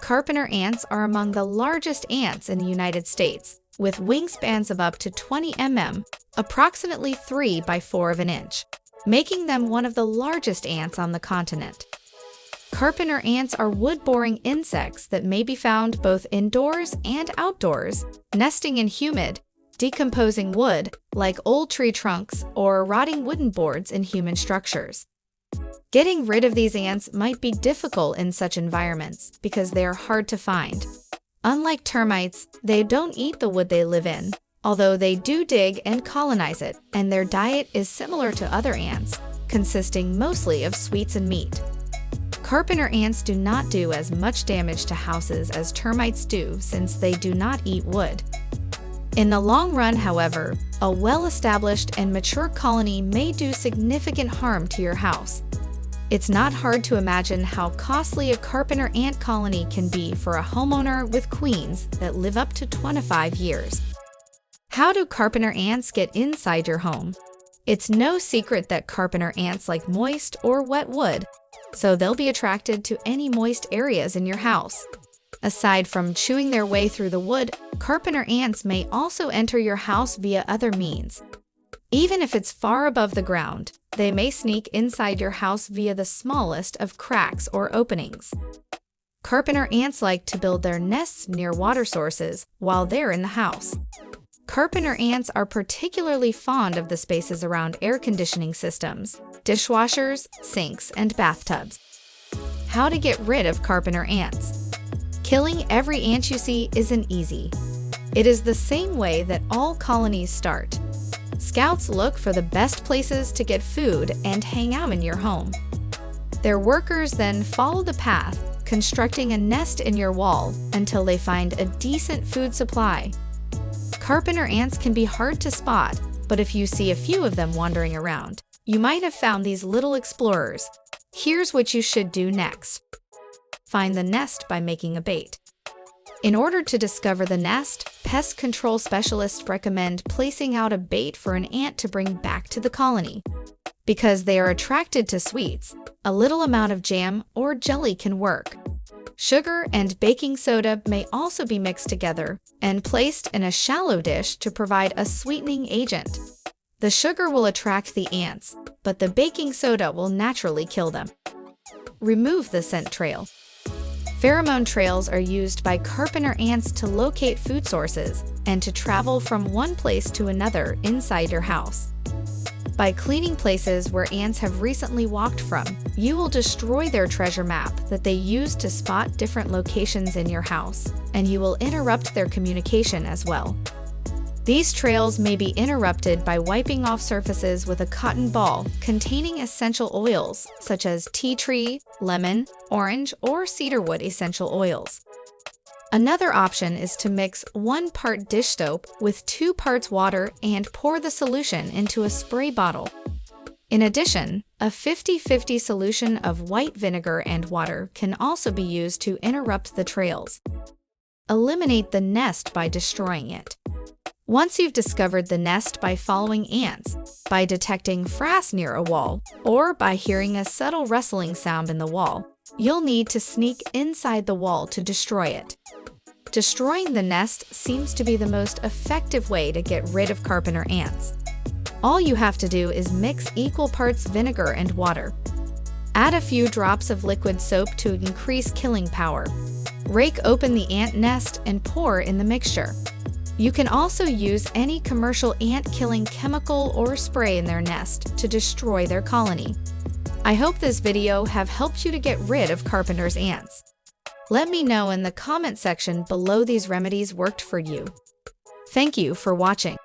Carpenter ants are among the largest ants in the United States, with wingspans of up to 20 mm, approximately 3 by 4 of an inch, making them one of the largest ants on the continent. Carpenter ants are wood-boring insects that may be found both indoors and outdoors, nesting in humid, decomposing wood, like old tree trunks or rotting wooden boards in human structures. Getting rid of these ants might be difficult in such environments because they are hard to find. Unlike termites, they don't eat the wood they live in, although they do dig and colonize it, and their diet is similar to other ants, consisting mostly of sweets and meat. Carpenter ants do not do as much damage to houses as termites do since they do not eat wood. In the long run, however, a well-established and mature colony may do significant harm to your house. It's not hard to imagine how costly a carpenter ant colony can be for a homeowner with queens that live up to 25 years. How do carpenter ants get inside your home? It's no secret that carpenter ants like moist or wet wood, so they'll be attracted to any moist areas in your house. Aside from chewing their way through the wood, carpenter ants may also enter your house via other means. Even if it's far above the ground, they may sneak inside your house via the smallest of cracks or openings. Carpenter ants like to build their nests near water sources while they're in the house. Carpenter ants are particularly fond of the spaces around air conditioning systems, dishwashers, sinks, and bathtubs. How to get rid of carpenter ants? Killing every ant you see isn't easy. It is the same way that all colonies start. Scouts look for the best places to get food and hang out in your home. Their workers then follow the path, constructing a nest in your wall until they find a decent food supply. Carpenter ants can be hard to spot, but if you see a few of them wandering around, you might have found these little explorers. Here's what you should do next. Find the nest by making a bait. In order to discover the nest, pest control specialists recommend placing out a bait for an ant to bring back to the colony. Because they are attracted to sweets, a little amount of jam or jelly can work. Sugar and baking soda may also be mixed together and placed in a shallow dish to provide a sweetening agent. The sugar will attract the ants, but the baking soda will naturally kill them. Remove the scent trail. Pheromone trails are used by carpenter ants to locate food sources and to travel from one place to another inside your house. By cleaning places where ants have recently walked from, you will destroy their treasure map that they use to spot different locations in your house, and you will interrupt their communication as well. These trails may be interrupted by wiping off surfaces with a cotton ball containing essential oils such as tea tree, lemon, orange, or cedarwood essential oils. Another option is to mix 1 part dish soap with 2 parts water and pour the solution into a spray bottle. In addition, a 50-50 solution of white vinegar and water can also be used to interrupt the trails. Eliminate the nest by destroying it. Once you've discovered the nest by following ants, by detecting frass near a wall, or by hearing a subtle rustling sound in the wall, you'll need to sneak inside the wall to destroy it. Destroying the nest seems to be the most effective way to get rid of carpenter ants. All you have to do is mix equal parts vinegar and water. Add a few drops of liquid soap to increase killing power. Rake open the ant nest and pour in the mixture. You can also use any commercial ant-killing chemical or spray in their nest to destroy their colony. I hope this video have helped you to get rid of carpenter's ants. Let me know in the comment section below these remedies worked for you. Thank you for watching.